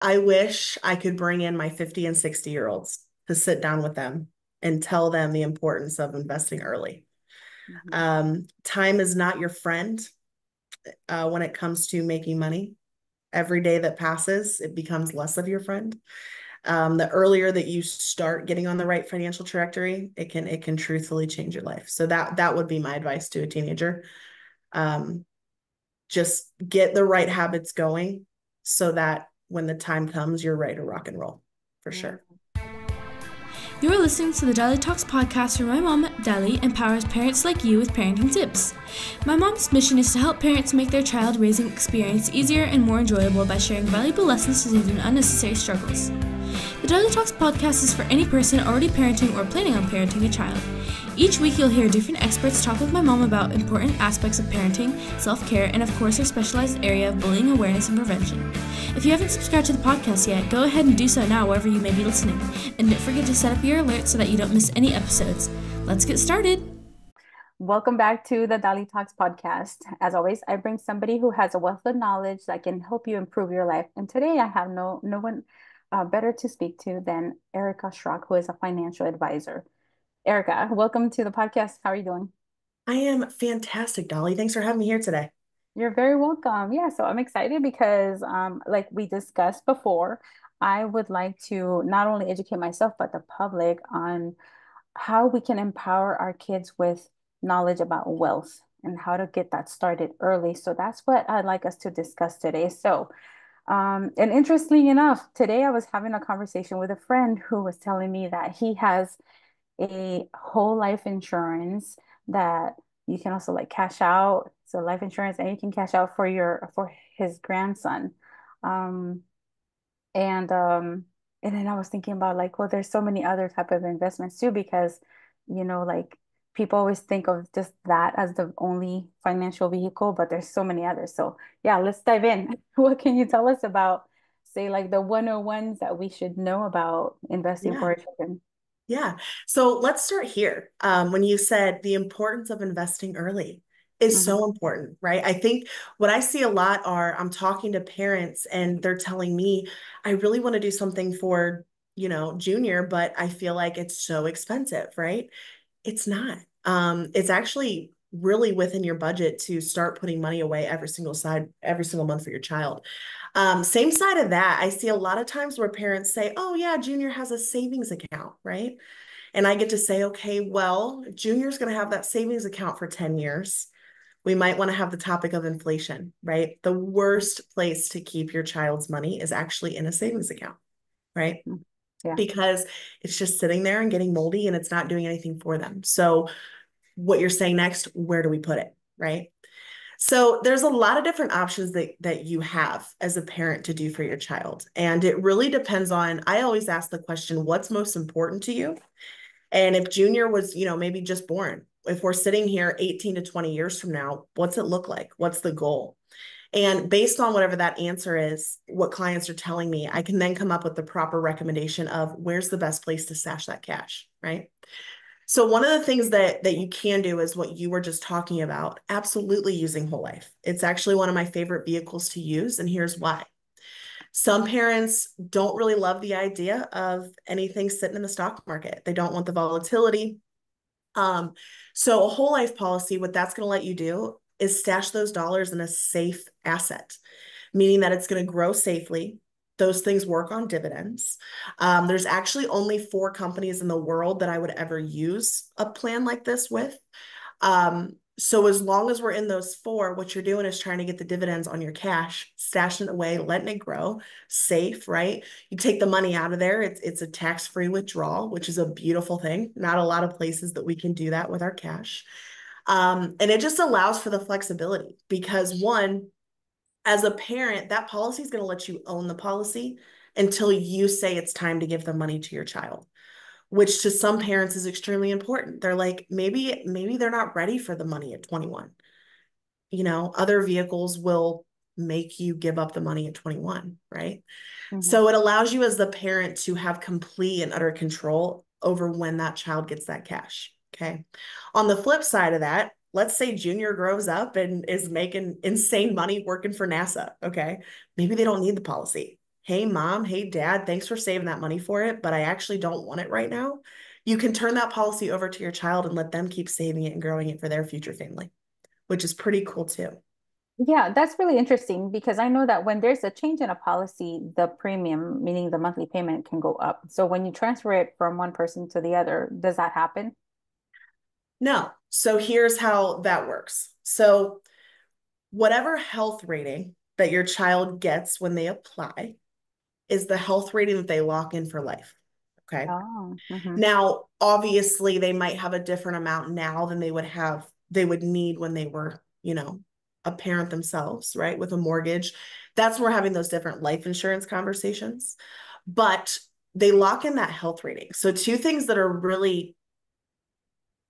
I wish I could bring in my 50 and 60-year-olds to sit down with them and tell them the importance of investing early. Mhm. Time is not your friend when it comes to making money. Every day that passes, it becomes less of your friend. The earlier that you start getting on the right financial trajectory, it can truthfully change your life. So that would be my advice to a teenager. Um, just get the right habits going so that when the time comes, you're ready to rock and roll for Yeah. sure. You are listening to the DaliTalks podcast where my mom, Dali, empowers parents like you with parenting tips. My mom's mission is to help parents make their child raising experience easier and more enjoyable by sharing valuable lessons to save them unnecessary struggles. The DaliTalks podcast is for any person already parenting or planning on parenting a child. Each week you'll hear different experts talk with my mom about important aspects of parenting, self-care, and of course our specialized area of bullying awareness and prevention. If you haven't subscribed to the podcast yet, go ahead and do so now wherever you may be listening. And don't forget to set up your alerts so that you don't miss any episodes. Let's get started. Welcome back to the Dali Talks podcast. As always, I bring somebody who has a wealth of knowledge that can help you improve your life. And today I have no one better to speak to than Erica Schrock, who is a financial advisor. Erica, welcome to the podcast. How are you doing? I am fantastic, Dolly. Thanks for having me here today. You're very welcome. Yeah, so I'm excited because, like we discussed before, I would like to not only educate myself, but the public on how we can empower our kids with knowledge about wealth and how to get that started early. So that's what I'd like us to discuss today. So, and interestingly enough, today I was having a conversation with a friend who was telling me that he has a whole life insurance that you can also like cash out. So life insurance, and you can cash out for for his grandson. Um, and um, and then I was thinking about like, well, there's so many other type of investments too, because like people always think of just that as the only financial vehicle, but there's so many others. So yeah, let's dive in. What can you tell us about, say, like the 101s that we should know about investing for Yeah. our children? Yeah. So let's start here. When you said the importance of investing early is Hmm. so important, right? I think what I see a lot are I'm talking to parents and they're telling me, I really want to do something for, junior, but I feel like it's so expensive, right? It's not. It's actually really within your budget to start putting money away every single month for your child. Same side of that, I see a lot of times where parents say, oh, yeah, junior has a savings account, right? And I get to say, okay, well, junior's going to have that savings account for 10 years. We might want to have the topic of inflation, right? The worst place to keep your child's money is actually in a savings account, right? Yeah. Because it's just sitting there and getting moldy and it's not doing anything for them. So, what you're saying next, where do we put it, right? So there's a lot of different options that you have as a parent to do for your child. And it really depends on, I always ask the question, what's most important to you? And if junior was, maybe just born, if we're sitting here 18 to 20 years from now, what's it look like? What's the goal? And based on whatever that answer is, what clients are telling me, I can then come up with the proper recommendation of where's the best place to stash that cash, right? So one of the things that you can do is what you were just talking about, absolutely using whole life. It's actually one of my favorite vehicles to use, and here's why. Some parents don't really love the idea of anything sitting in the stock market. They don't want the volatility. Um, so a whole life policy, what that's going to let you do is stash those dollars in a safe asset, meaning that it's going to grow safely. Those things work on dividends. There's actually only 4 companies in the world that I would ever use a plan like this with. So as long as we're in those 4, what you're doing is trying to get the dividends on your cash, stashing it away, letting it grow, safe, right? You take the money out of there. It's a tax-free withdrawal, which is a beautiful thing. Not a lot of places that we can do that with our cash. And it just allows for the flexibility because one, as a parent, that policy is going to let you own the policy until you say it's time to give the money to your child, which to some parents is extremely important. They're like, maybe they're not ready for the money at 21. Other vehicles will make you give up the money at 21, right? Hmm. So it allows you as the parent to have complete and utter control over when that child gets that cash. Okay. On the flip side of that, let's say junior grows up and is making insane money working for NASA. Okay. Maybe they don't need the policy. hey, mom, hey, dad, thanks for saving that money for it, but I actually don't want it right now. You can turn that policy over to your child and let them keep saving it and growing it for their future family, which is pretty cool too. Yeah, that's really interesting because I know that when there's a change in a policy, the premium, meaning the monthly payment, can go up. So when you transfer it from one person to the other, does that happen? No. So here's how that works. So whatever health rating that your child gets when they apply is the health rating that they lock in for life. Okay. Oh, Now, obviously, they might have a different amount now than they would need when they were, a parent themselves, right? With a mortgage. That's where we're having those different life insurance conversations. But they lock in that health rating. So, two things that are really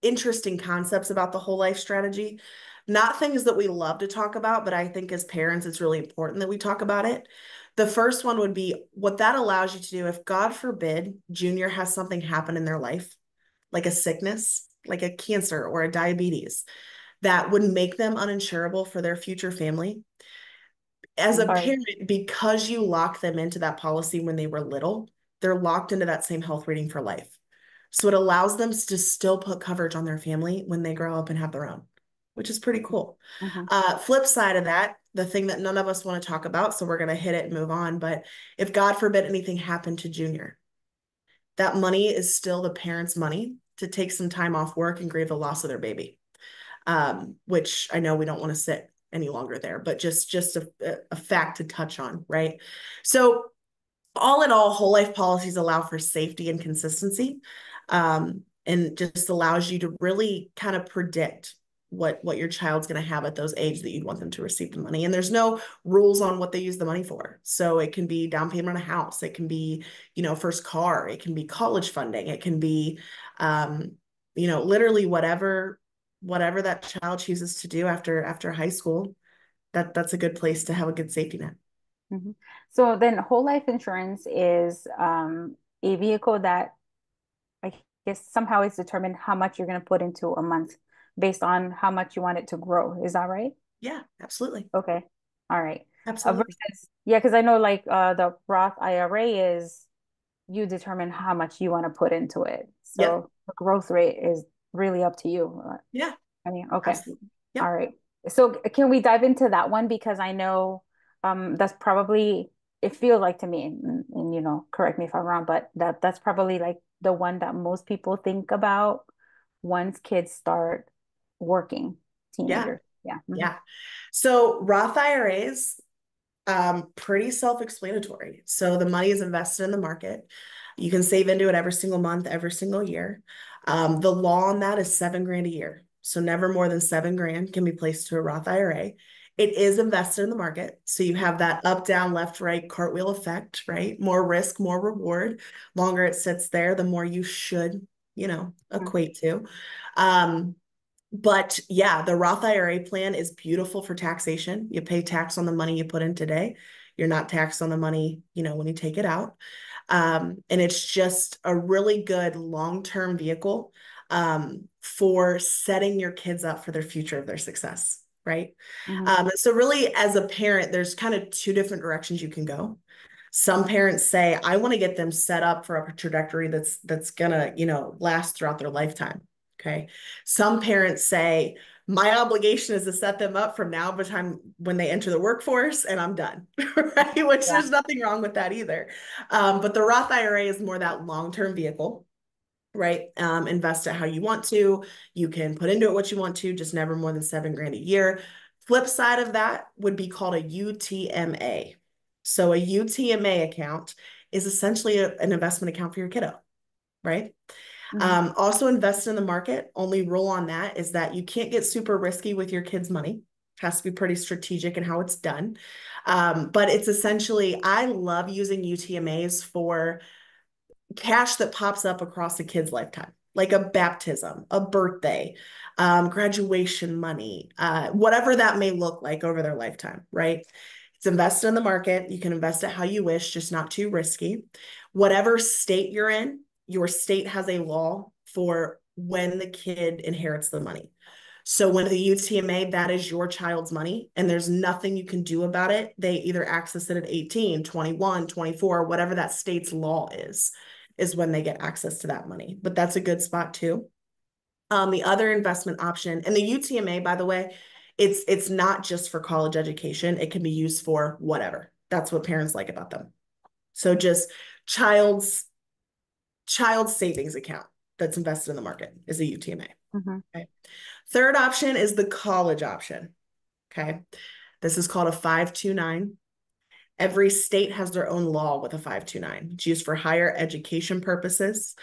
interesting concepts about the whole life strategy. Not things that we love to talk about, but I think as parents, it's really important that we talk about it. The first one would be what that allows you to do if, God forbid, Junior has something happen in their life, like a sickness, like a cancer or a diabetes, that would make them uninsurable for their future family. As a right. parent, because you lock them into that policy when they were little, they're locked into that same health rating for life. So it allows them to still put coverage on their family when they grow up and have their own, which is pretty cool. Mm-hmm. Flip side of that, the thing that none of us want to talk about, so we're going to hit it and move on. But if, God forbid, anything happened to Junior, that money is still the parents' money to take some time off work and grieve the loss of their baby, which I know we don't want to sit any longer there, but just a fact to touch on, right? So all in all, whole life policies allow for safety and consistency, and just allows you to really kind of predict what your child's going to have at those age that you'd want them to receive the money. And there's no rules on what they use the money for. So it can be down payment on a house. It can be, first car. It can be college funding. It can be, literally whatever that child chooses to do after high school. That's a good place to have a good safety net. Mm-hmm. So then whole life insurance is a vehicle that I guess somehow is determined how much you're going to put into a month based on how much you want it to grow. Is that right? Yeah, absolutely. Okay. All right. Absolutely. Versus, yeah, because I know like the Roth IRA is you determine how much you want to put into it. Yep. So the growth rate is really up to you. Yeah, I mean, okay. absolutely. All Yep. right. So can we dive into that one? Because I know that's probably it feels like to me, and correct me if I'm wrong, but that's probably like the one that most people think about once kids start working, Yeah. teenagers. Yeah. Yeah. So Roth IRAs, pretty self-explanatory. So the money is invested in the market. You can save into it every single month, every single year. The law on that is 7 grand a year. So never more than 7 grand can be placed to a Roth IRA. It is invested in the market. So you have that up, down, left, right cartwheel effect, right? More risk, more reward. Longer it sits there, the more you should, Mhm. equate to. Um, but yeah, the Roth IRA plan is beautiful for taxation. You pay tax on the money you put in today. You're not taxed on the money, when you take it out. And it's just a really good long-term vehicle, for setting your kids up for their future of their success, right? Mhm. So really, as a parent, there's kind of two different directions you can go. Some parents say, I want to get them set up for a trajectory that's gonna, last throughout their lifetime. Okay. Some parents say, my obligation is to set them up from now by the time when they enter the workforce and I'm done, right? Which Yeah. there's nothing wrong with that either. But the Roth IRA is more that long-term vehicle, right? Invest it how you want to. You can put into it what you want to, just never more than 7 grand a year. Flip side of that would be called a UTMA. So a UTMA account is essentially an investment account for your kiddo, right? Mhm. Also invest in the market. Only rule on that is that you can't get super risky with your kids' money. It has to be pretty strategic in how it's done. But it's essentially, I love using UTMAs for cash that pops up across a kid's lifetime, like a baptism, a birthday, graduation money, whatever that may look like over their lifetime, right? It's invested in the market. You can invest it how you wish, just not too risky. Whatever state you're in, your state has a law for when the kid inherits the money. So when the UTMA, that is your child's money and there's nothing you can do about it. They either access it at 18, 21, 24, whatever that state's law is when they get access to that money. But that's a good spot too. The other investment option, and the UTMA, by the way, it's not just for college education. It can be used for whatever. That's what parents like about them. So just child's savings account that's invested in the market is a UTMA. Okay. Third option is the college option. Okay. This is called a 529. Every state has their own law with a 529. It's used for higher education purposes.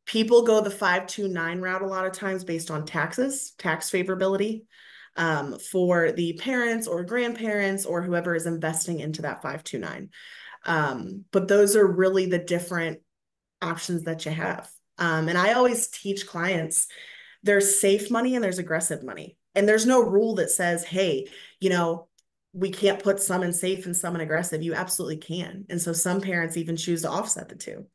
People go the 529 route a lot of times based on taxes, tax favorability, for the parents or grandparents or whoever is investing into that 529. But those are really the different options that you have. And I always teach clients there's safe money and there's aggressive money. And there's no rule that says, hey, we can't put some in safe and some in aggressive. You absolutely can. And so some parents even choose to offset the two.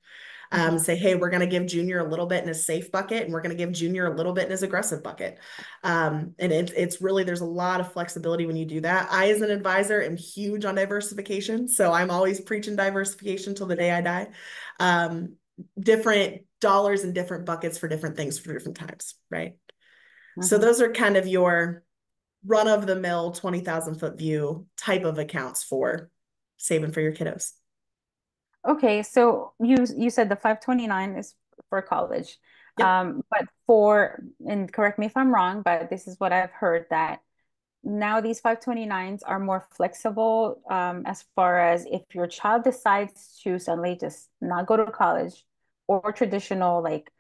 Say, hey, we're going to give Junior a little bit in his safe bucket and we're going to give Junior a little bit in his aggressive bucket. And it's really, there's a lot of flexibility when you do that. I, as an advisor, am huge on diversification. So I'm always preaching diversification till the day I die. Different dollars and different buckets for different things for different times, right? So those are kind of your run-of-the-mill 20,000-foot view type of accounts for saving for your kiddos. Okay, so you said the 529 is for college. Yep. But and correct me if I'm wrong, but this is what I've heard, that now these 529s are more flexible, as far as if your child decides to suddenly just not go to college or traditional like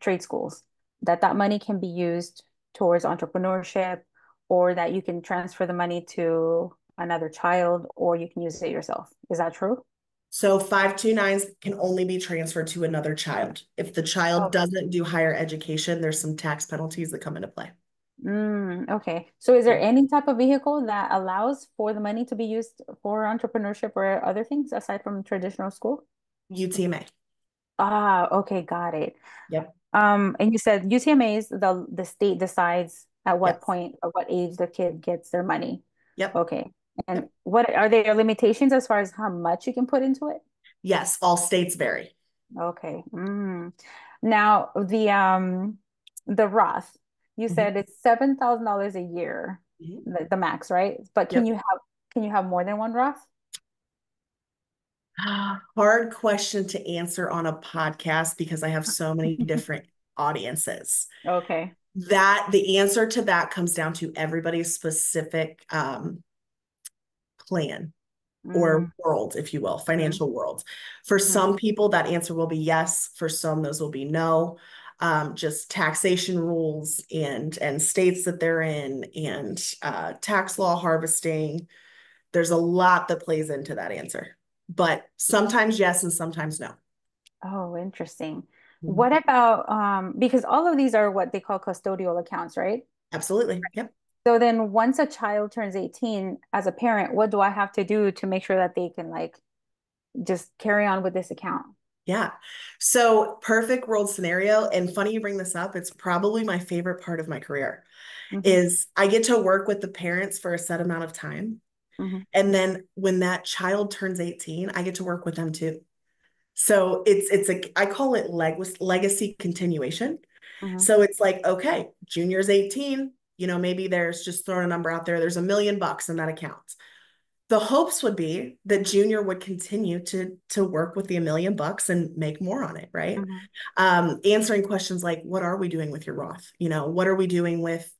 trade schools, that money can be used towards entrepreneurship, or that you can transfer the money to another child, or you can use it yourself. Is that true? So 529s can only be transferred to another child. If the child Okay. doesn't do higher education, there's some tax penalties that come into play. Okay. So is there any type of vehicle that allows for the money to be used for entrepreneurship or other things aside from traditional school? UTMA. Okay, got it. Yep. And you said UTMAs, the state decides at what Yes. point or what age the kid gets their money. Yep. Okay. And Yep. what are there limitations as far as how much you can put into it? Yes, all states vary. Okay. Now the Roth, you Mhm. said it's $7,000 a year, Mhm. the max, right? But Yep. can you have more than one Roth? Hard question to answer on a podcast because I have so many different audiences. Okay. The answer to that comes down to everybody's specific plan or Mm, world, if you will, mhm, financial world. For mhm, some people, that answer will be yes. For some, those will be no. Just taxation rules and states that they're in and tax law harvesting. There's a lot that plays into that answer, but sometimes yes and sometimes no. Oh, interesting. Mhm. What about because all of these are what they call custodial accounts, right? Absolutely. Yep. So then once a child turns 18, as a parent, what do I have to do to make sure that they can like just carry on with this account? Yeah. So perfect world scenario. And funny you bring this up. It's probably my favorite part of my career Hmm. is I get to work with the parents for a set amount of time. Hmm. And then when that child turns 18, I get to work with them too. So I call it legacy continuation. Hmm. So it's like, okay, Junior's 18, maybe there's just throwing a number out there. There's $1 million in that account. The hopes would be that Junior would continue to work with the $1 million and make more on it, right? Hmm. Answering questions like, what are we doing with your Roth? What are we doing with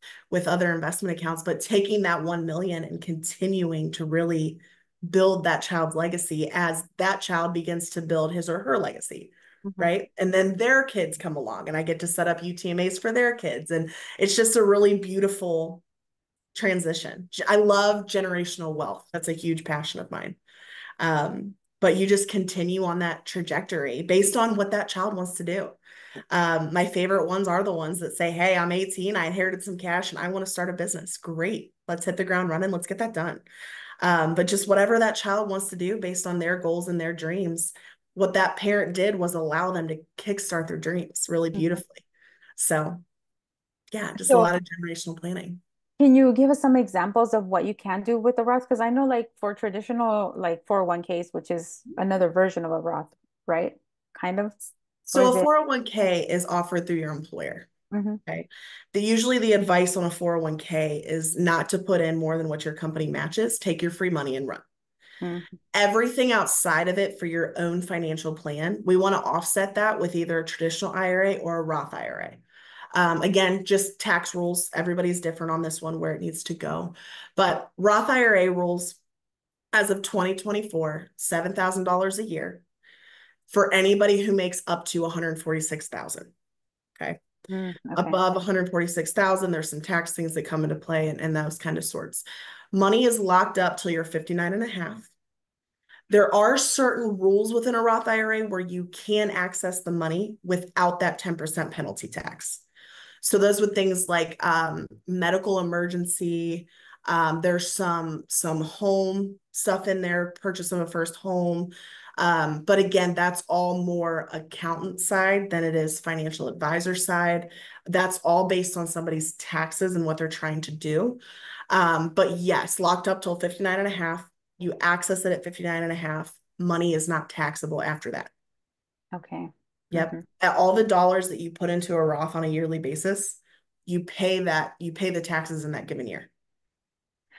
other investment accounts? But taking that 1 million and continuing to really build that child's legacy as that child begins to build his or her legacy, Hmm. right? And then their kids come along, and I get to set up UTMAs for their kids, and it's just a really beautiful transition. I love generational wealth. That's a huge passion of mine. But you just continue on that trajectory based on what that child wants to do. My favorite ones are the ones that say, hey, I'm 18, I inherited some cash and I want to start a business. Great. Let's hit the ground running. Let's get that done. But just whatever that child wants to do based on their goals and their dreams, what that parent did was allow them to kickstart their dreams really Hmm. beautifully. So yeah, just a So lot of generational planning. can you give us some examples of what you can do with the Roth? Because I know like for traditional like 401ks, which is another version of a Roth, right? Kind of. Or So is a it? 401k is offered through your employer. Hmm. Okay. Usually the advice on a 401k is not to put in more than what your company matches. Take your free money and run. Hmm. Everything outside of it for your own financial plan, we want to offset that with either a traditional IRA or a Roth IRA. Again, just tax rules. Everybody's different on this one where it needs to go. But Roth IRA rules as of 2024, $7,000 a year for anybody who makes up to 146,000. Okay. Okay. Above 146,000, there's some tax things that come into play and those kind of sorts. Money is locked up till you're 59 and a half. There are certain rules within a Roth IRA where you can access the money without that 10% penalty tax. So those with things like medical emergency. There's some home stuff in there, purchase of a first home. But again, that's all more accountant side than it is financial advisor side. That's all based on somebody's taxes and what they're trying to do. But yes, locked up till 59 and a half. You access it at 59 and a half. Money is not taxable after that. Okay. Yep. Hmm. At all the dollars that you put into a Roth on a yearly basis, you pay the taxes in that given year.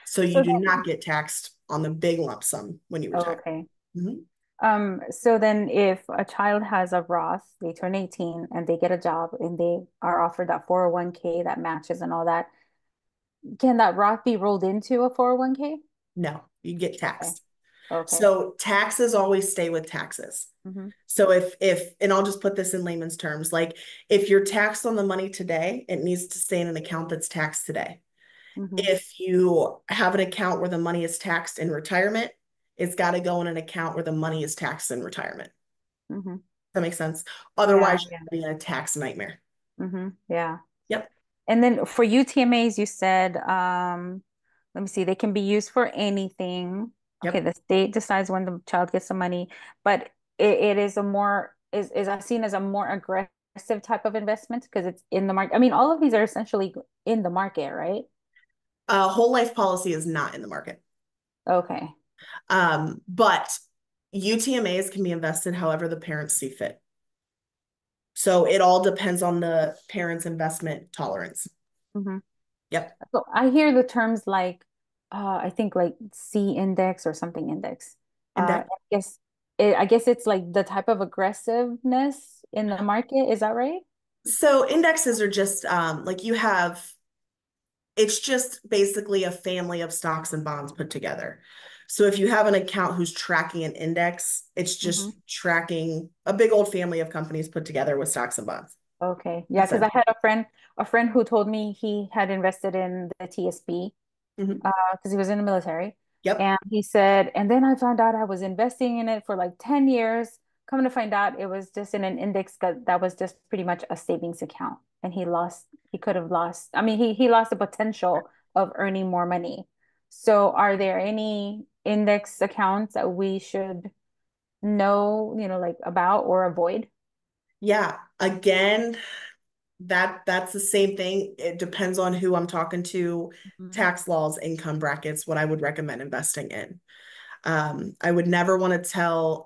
So you So do then, not get taxed on the big lump sum when you oh, retire. okay. Mhm. So then if a child has a Roth, they turn 18 and they get a job and they are offered that 401k that matches and all that, can that Roth be rolled into a 401k? No, you get Okay. taxed. Okay. So taxes always stay with taxes. Hmm. So and I'll just put this in layman's terms, like if you're taxed on the money today, it needs to stay in an account that's taxed today. Hmm. If you have an account where the money is taxed in retirement, it's got to go in an account where the money is taxed in retirement. Hmm. That makes sense. Yeah, Otherwise, yeah. you're going to be in a tax nightmare. Yeah. Yep. And then for UTMAs, you said, let me see, they can be used for anything. Okay, Yep. the state decides when the child gets the money, but it is a more is that seen as a more aggressive type of investment because it's in the market. I mean, all of these are essentially in the market, right? Whole life policy is not in the market. Okay. But UTMAs can be invested however the parents see fit. So it all depends on the parents' investment tolerance. Hmm. Yep. So I hear the terms like, I think like C index or something index. Index. I guess it's like the type of aggressiveness in the market. Is that right? So indexes are just like it's just basically a family of stocks and bonds put together. So if you have an account who's tracking an index, it's Hmm. just tracking a big old family of companies put together with stocks and bonds. Okay. Yeah, because I Essentially. had a friend who told me he had invested in the TSB Mhm. because he was in the military. Yep. And he said, and then I found out I was investing in it for like 10 years. Coming to find out it was just in an index that was just pretty much a savings account. And he could have lost, I mean, he lost the potential of earning more money. So are there any index accounts that we should know, like about or avoid? Yeah. Again, that's the same thing. It depends on who I'm talking to, Mhm. tax laws, income brackets, what I would recommend investing in. I would never want to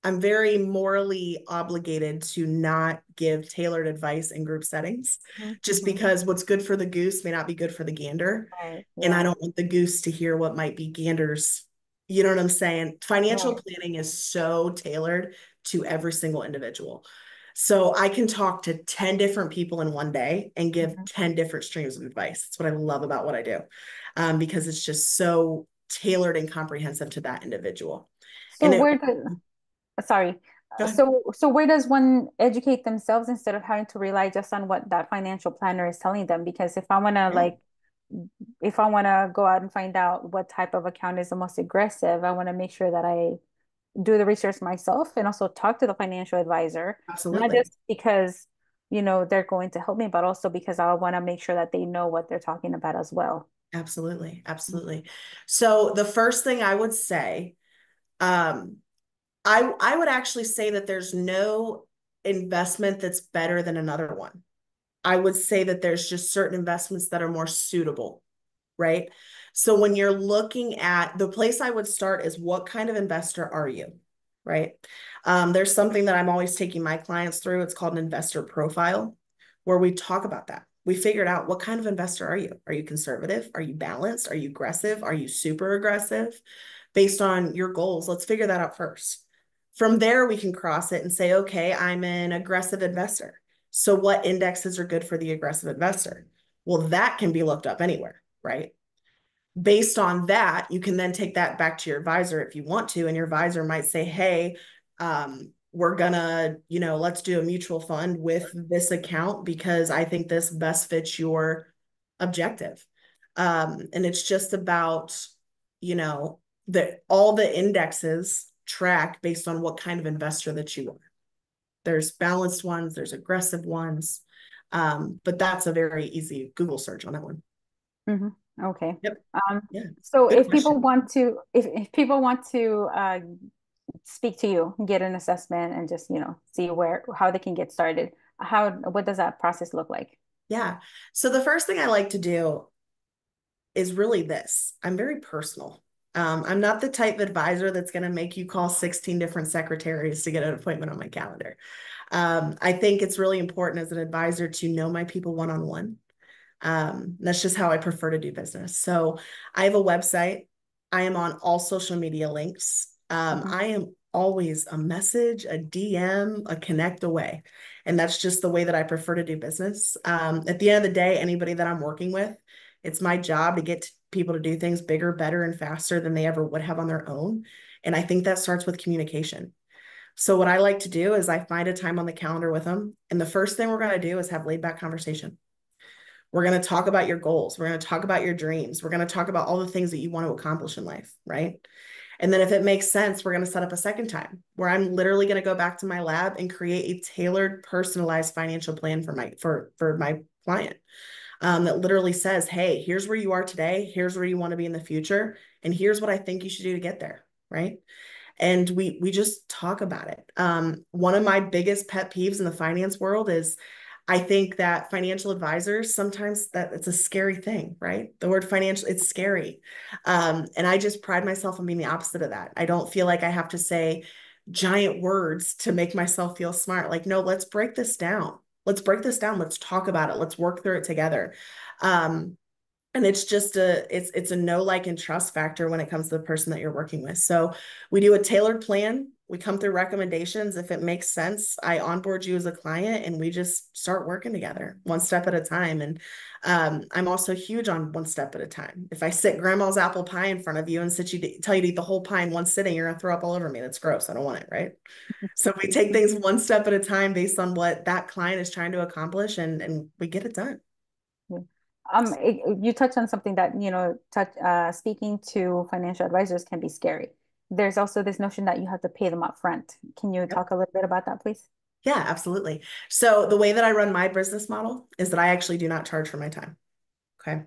I'm very morally obligated to not give tailored advice in group settings, just Mhm. because what's good for the goose may not be good for the gander. Right. And I Yeah. don't want the goose to hear what might be gander's. You know what I'm saying? Financial Right. planning is so tailored to every single individual. So I can talk to 10 different people in one day and give Mhm. 10 different streams of advice. That's what I love about what I do, because it's just so tailored and comprehensive to that individual. So And it, where do, sorry. go ahead. So where does one educate themselves instead of having to rely just on what that financial planner is telling them? Because Yeah, if I want to go out and find out what type of account is the most aggressive, I want to make sure that I do the research myself and also talk to the financial advisor, not absolutely. just because, they're going to help me, but also because I want to make sure that they know what they're talking about as well. Absolutely. Absolutely. So the first thing I would say, um, I would actually say that there's no investment that's better than another one. I would say that there's just certain investments that are more suitable, right? So when you're looking at the place I would start is what kind of investor are you, right? There's something that I'm always taking my clients through. It's called an investor profile, where we talk about that. We figured out what kind of investor are you? Are you conservative? Are you balanced? Are you aggressive? Are you super aggressive? Based on your goals, let's figure that out first. From there, we can cross it and say, okay, I'm an aggressive investor. So what indexes are good for the aggressive investor? Well, that can be looked up anywhere, right? Based on that, you can then take that back to your advisor if you want to, and your advisor might say, hey, we're gonna, let's do a mutual fund with this account because I think this best fits your objective. And it's just about, all the indexes track based on what kind of investor that you are. There's balanced ones, there's aggressive ones, but that's a very easy Google search on that one. Mm-hmm. Okay. Yep. Yeah. So Good if people question. want to, if people want to speak to you, get an assessment, and just see how they can get started, what does that process look like? Yeah. So the first thing I like to do is really this. I'm very personal. I'm not the type of advisor that's going to make you call 16 different secretaries to get an appointment on my calendar. I think it's really important as an advisor to know my people one-on-one. That's just how I prefer to do business. So I have a website. I am on all social media links. Mm-hmm. I am always a message, a DM, a connect away. And that's just the way that I prefer to do business. At the end of the day, anybody that I'm working with, it's my job to get people to do things bigger, better, and faster than they ever would have on their own. And I think that starts with communication. So what I like to do is I find a time on the calendar with them. And the first thing we're going to do is have laid back conversation. We're going to talk about your goals. We're going to talk about your dreams. We're going to talk about all the things that you want to accomplish in life, right? And then if it makes sense, we're going to set up a second time where I'm literally going to go back to my lab and create a tailored, personalized financial plan for my client. That literally says, hey, here's where you are today. Here's where you want to be in the future. And here's what I think you should do to get there, right? And we just talk about it. One of my biggest pet peeves in the finance world is I think that financial advisors, sometimes that it's a scary thing, right? The word financial, it's scary. And I just pride myself on being the opposite of that. I don't feel like I have to say giant words to make myself feel smart. Like, no, let's break this down. Let's break this down. Let's talk about it. Let's work through it together. And it's just it's a know, like, and trust factor when it comes to the person that you're working with. So we do a tailored plan. We come through recommendations. If it makes sense, I onboard you as a client and we just start working together one step at a time. And I'm also huge on one step at a time. If I sit grandma's apple pie in front of you and tell you to eat the whole pie in one sitting, you're gonna throw up all over me. That's gross. I don't want it, right? So we take things one step at a time based on what that client is trying to accomplish, and we get it done. Yeah. You touched on something that, speaking to financial advisors can be scary. There's also this notion that you have to pay them up front. Can you Yep. talk a little bit about that, please? Yeah, absolutely. So the way that I run my business model is that I actually do not charge for my time. Okay.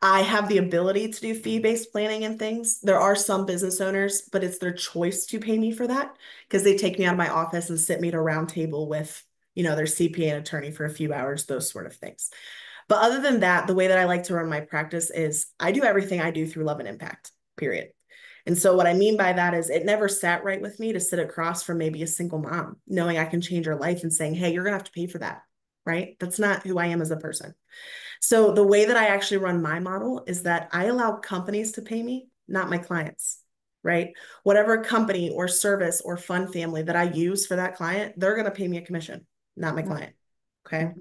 I have the ability to do fee-based planning and things. There are some business owners, but it's their choice to pay me for that because they take me out of my office and sit me at a round table with, their CPA and attorney for a few hours, those sort of things. But other than that, the way that I like to run my practice is I do everything I do through love and impact, period. And so what I mean by that is it never sat right with me to sit across from maybe a single mom, knowing I can change her life and saying, hey, you're going to have to pay for that, right? That's not who I am as a person. So the way that I actually run my model is that I allow companies to pay me, not my clients, right? Whatever company or service or fund family that I use for that client, they're going to pay me a commission, not my client. Okay. Mhm.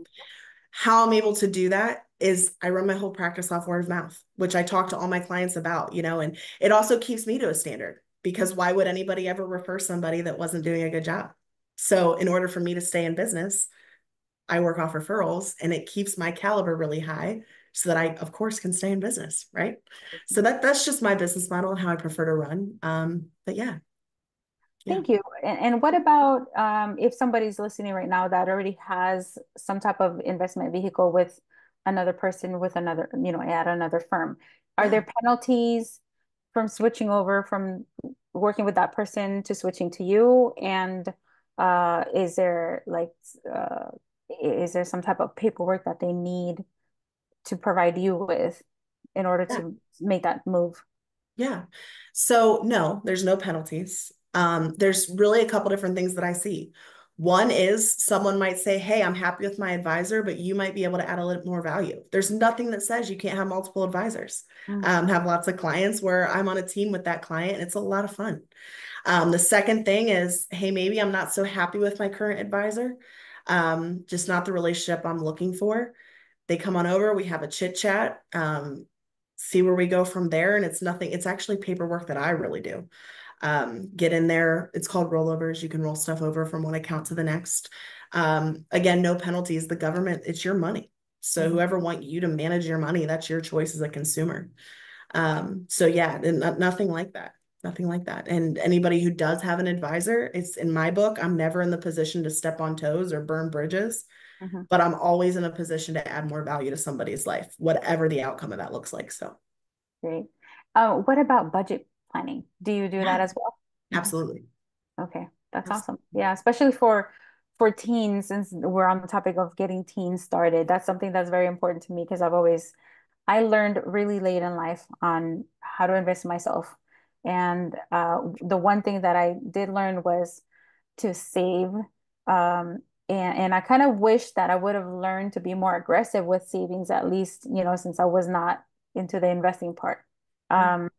How I'm able to do that is I run my whole practice off word of mouth, which I talk to all my clients about, and it also keeps me to a standard because why would anybody ever refer somebody that wasn't doing a good job? So in order for me to stay in business, I work off referrals and it keeps my caliber really high so that I, of course, can stay in business, right? So that's just my business model and how I prefer to run. But yeah. Thank you. And what about if somebody's listening right now that already has some type of investment vehicle with another person with another, at another firm? Are Yeah. there penalties from switching over from working with that person to switching to you? And is there like Is there some type of paperwork that they need to provide you with in order Yeah. to make that move? Yeah. So no, there's no penalties. There's really a couple different things that I see. One is someone might say, hey, I'm happy with my advisor, but you might be able to add a little more value. There's nothing that says you can't have multiple advisors. Mm-hmm. Have lots of clients where I'm on a team with that client. And it's a lot of fun. The second thing is, hey, maybe I'm not so happy with my current advisor. Just not the relationship I'm looking for. They come on over, we have a chit chat, see where we go from there. And it's nothing, it's actually paperwork that I really do. Get in there. It's called rollovers. You can roll stuff over from one account to the next. Again, no penalties. The government, it's your money. So Mm-hmm. whoever want you to manage your money, that's your choice as a consumer. So yeah, nothing like that. Nothing like that. And anybody who does have an advisor, it's in my book, I'm never in the position to step on toes or burn bridges, Mm-hmm. but I'm always in a position to add more value to somebody's life, whatever the outcome of that looks like. So Great. What about budget planning? Do you do that yeah, as well? Mhm. absolutely. Okay, that's awesome. Absolutely. Yeah, especially for teens, since we're on the topic of getting teens started. That's something that's very important to me because I learned really late in life on how to invest in myself. And the one thing that I did learn was to save. And I kind of wish that I would have learned to be more aggressive with savings, at least, since I was not into the investing part. Yeah. Um,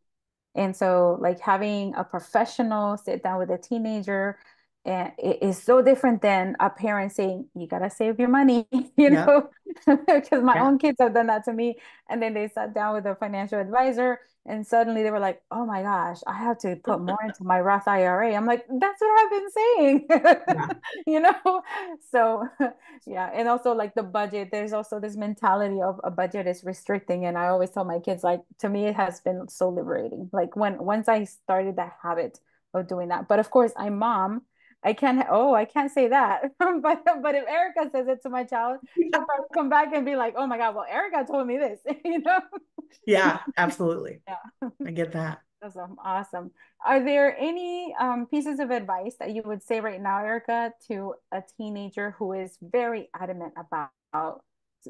and so, like having a professional sit down with a teenager, and it is so different than a parent saying, "You gotta save your money," Yeah. because my Yeah. own kids have done that to me. And then they sat down with a financial advisor, and suddenly they were like, "Oh my gosh, I have to put more into my Roth IRA." I'm like, "That's what I've been saying," Yeah. you know. So yeah, and also like the budget, there's also this mentality of a budget is restricting. And I always tell my kids, like, to me, it has been so liberating. Like once I started that habit of doing that. But of course, I'm mom. I can't say that. But if Erica says it to my child, she'll probably come back and be like, oh my God, well, Erica told me this, you know? Yeah, absolutely. Yeah. I get that. That's awesome. Are there any pieces of advice that you would say right now, Erica, to a teenager who is very adamant about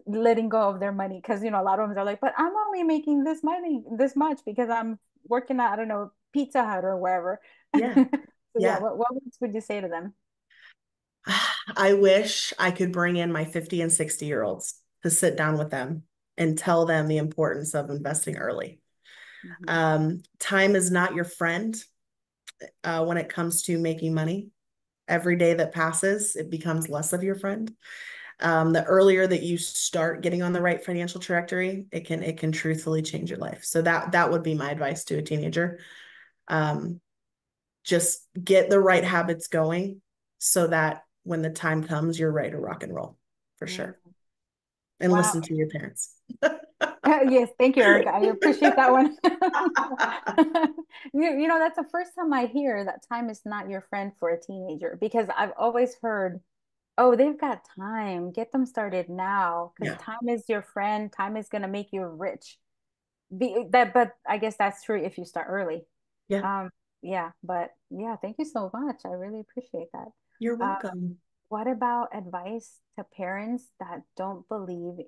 letting go of their money? Because, a lot of them are like, but I'm only making this money, this much because I'm working at, I don't know, Pizza Hut or wherever. Yeah. So yeah, Yeah. what words would you say to them? I wish I could bring in my 50 and 60-year-olds to sit down with them and tell them the importance of investing early. Mhm. Time is not your friend when it comes to making money. Every day that passes, it becomes less of your friend. The earlier that you start getting on the right financial trajectory, it can truthfully change your life. So that would be my advice to a teenager. Um, just get the right habits going so that when the time comes, you're ready to rock and roll for Mm. sure. And Wow. listen to your parents. Yes, thank you, Erica. I appreciate that one. That's the first time I hear that time is not your friend for a teenager because I've always heard, oh, they've got time. Get them started now because Yeah. time is your friend. Time is going to make you rich. But I guess that's true if you start early. Yeah. Um, yeah, but yeah, thank you so much. I really appreciate that. You're Uh, welcome. what about advice to parents that don't believe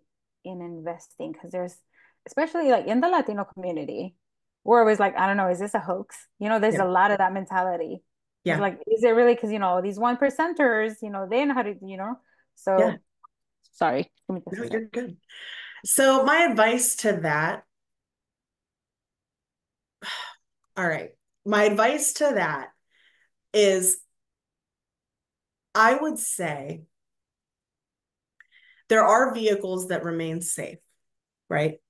in investing? Because especially like in the Latino community, we're always like, I don't know, is this a hoax? There's Yeah. a lot of that mentality. It's Yeah. like, is it really? Because, these one percenters, they know how to, Yeah. So sorry, give me just No, a sec. you're good. So my advice to that, all right. My advice to that is I would say there are vehicles that remain safe, right?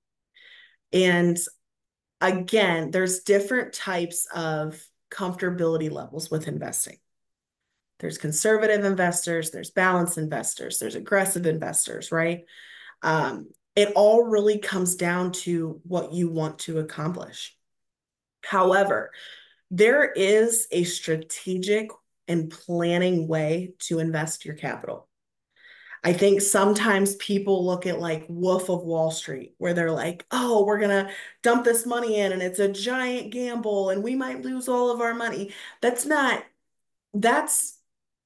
And again, there's different types of comfortability levels with investing. There's conservative investors, there's balanced investors, there's aggressive investors, right? It all really comes down to what you want to accomplish. However, there is a strategic and planning way to invest your capital. I think sometimes people look at like Wolf of Wall Street, where they're like, oh, we're going to dump this money in and it's a giant gamble and we might lose all of our money. That's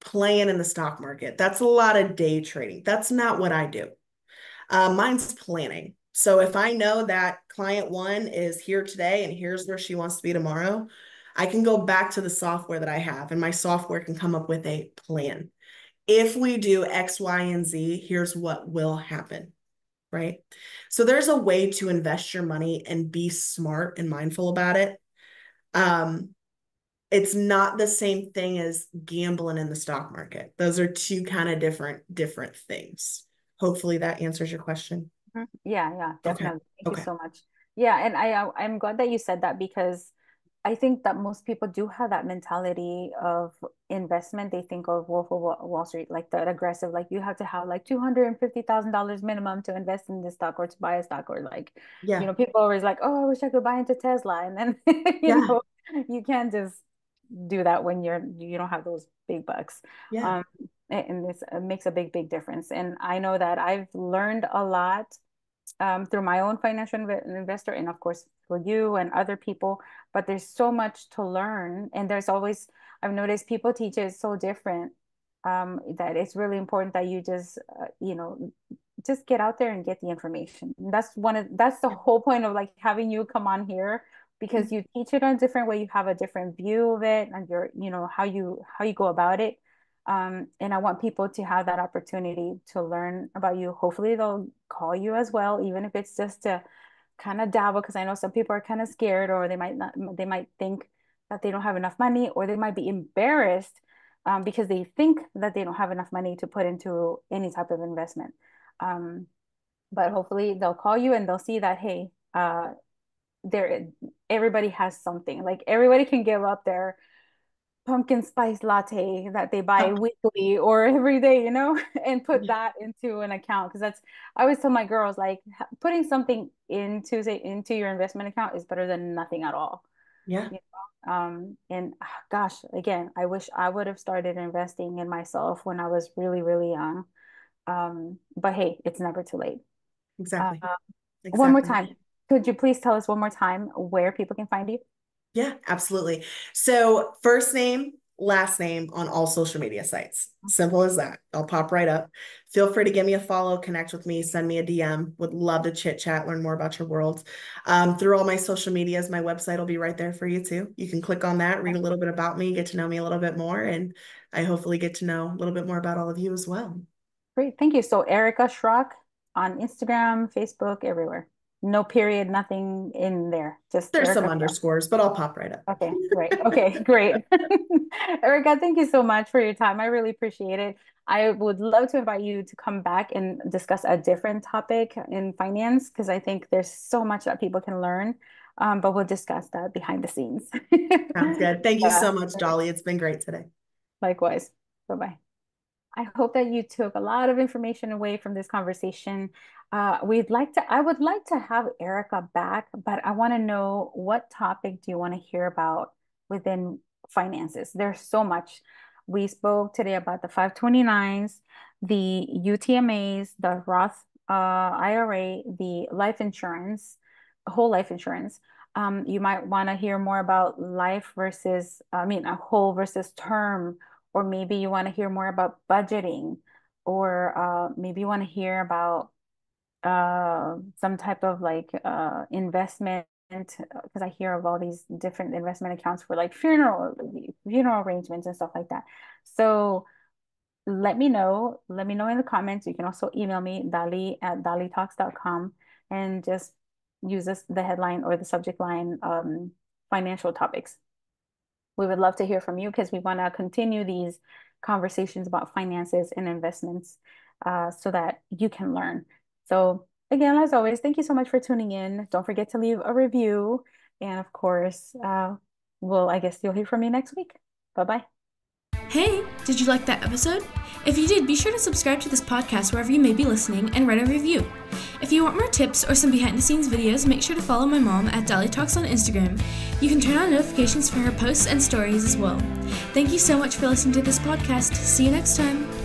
playing in the stock market. That's a lot of day trading. That's not what I do. Mine's planning. So if I know that client one is here today and here's where she wants to be tomorrow, I can go back to the software that I have, and my software can come up with a plan. If we do X, Y, and Z, here's what will happen, right? So there's a way to invest your money and be smart and mindful about it. It's not the same thing as gambling in the stock market. Those are two kind of different things. Hopefully that answers your question. Yeah, Okay. definitely. Thank you Okay. so much. Yeah, and I'm glad that you said that, because I think that most people do have that mentality of investment. They think of Wolf of Wall Street, like that aggressive, like you have to have like $250,000 minimum to invest in this stock or to buy a stock, or like, Yeah. people are always like, oh, I wish I could buy into Tesla. And then, Yeah. you can't just do that when you don't have those big bucks. Yeah. Um, and this makes a big difference. And I know that I've learned a lot through my own financial investor, and of course for you and other people. But there's so much to learn, and there's always, I've noticed people teach it so different, that it's really important that you just just get out there and get the information. And that's the whole point of like having you come on here, because you teach it in a different way. You have a different view of it, and your how you go about it. And I want people to have that opportunity to learn about you. Hopefully they'll call you as well, even if it's just to kind of dabble, because I know some people are kind of scared, or they might think that they don't have enough money, or they might be embarrassed because they think that they don't have enough money to put into any type of investment. But hopefully they'll call you and they'll see that, hey, there everybody has something. Like everybody can give up their pumpkin spice latte that they buy weekly or every day, and put that into an account. Because I always tell my girls, like, putting something into your investment account is better than nothing at all. Yeah. And gosh, again, I wish I would have started investing in myself when I was really, really young. But hey, it's never too late. Exactly. One more Exactly. time, could you please tell us one more time where people can find you? Yeah, absolutely. So first name, last name on all social media sites. Simple as that. I'll pop right up. Feel free to give me a follow, connect with me, send me a DM. Would love to chit chat, learn more about your world. Through all my social medias, my website will be right there for you too. You can click on that, read a little bit about me, get to know me a little bit more, and I hopefully get to know a little bit more about all of you as well. Great. Thank you. So Erica Schrock on Instagram, Facebook, everywhere. No period, nothing in there. Just There's Erica some Schrock. underscores, but I'll pop right up. Okay, great. Okay, great. Erica, thank you so much for your time. I really appreciate it. I would love to invite you to come back and discuss a different topic in finance, because I think there's so much that people can learn. But we'll discuss that behind the scenes. Sounds good. Thank you Yeah, so much, Dali. It's been great today. likewise. Bye-bye. I hope that you took a lot of information away from this conversation. I would like to have Erica back, but I want to know, what topic do you want to hear about within finances? There's so much. We spoke today about the 529s, the UTMAs, the Roth IRA, the life insurance, whole life insurance. You might want to hear more about a whole versus term, or maybe you want to hear more about budgeting, or maybe you want to hear about some type of like investment, because I hear of all these different investment accounts for like funeral arrangements and stuff like that. So let me know. Let me know in the comments. You can also email me, dali@dalitalks.com, and just use the headline or the subject line, financial topics. We would love to hear from you, because we want to continue these conversations about finances and investments, so that you can learn. So again, as always, thank you so much for tuning in. Don't forget to leave a review. And of course, I guess you'll hear from me next week. Bye-bye. Hey, did you like that episode? If you did, be sure to subscribe to this podcast wherever you may be listening and write a review. If you want more tips or some behind-the-scenes videos, make sure to follow my mom at DaliTalks on Instagram. You can turn on notifications for her posts and stories as well. Thank you so much for listening to this podcast. See you next time.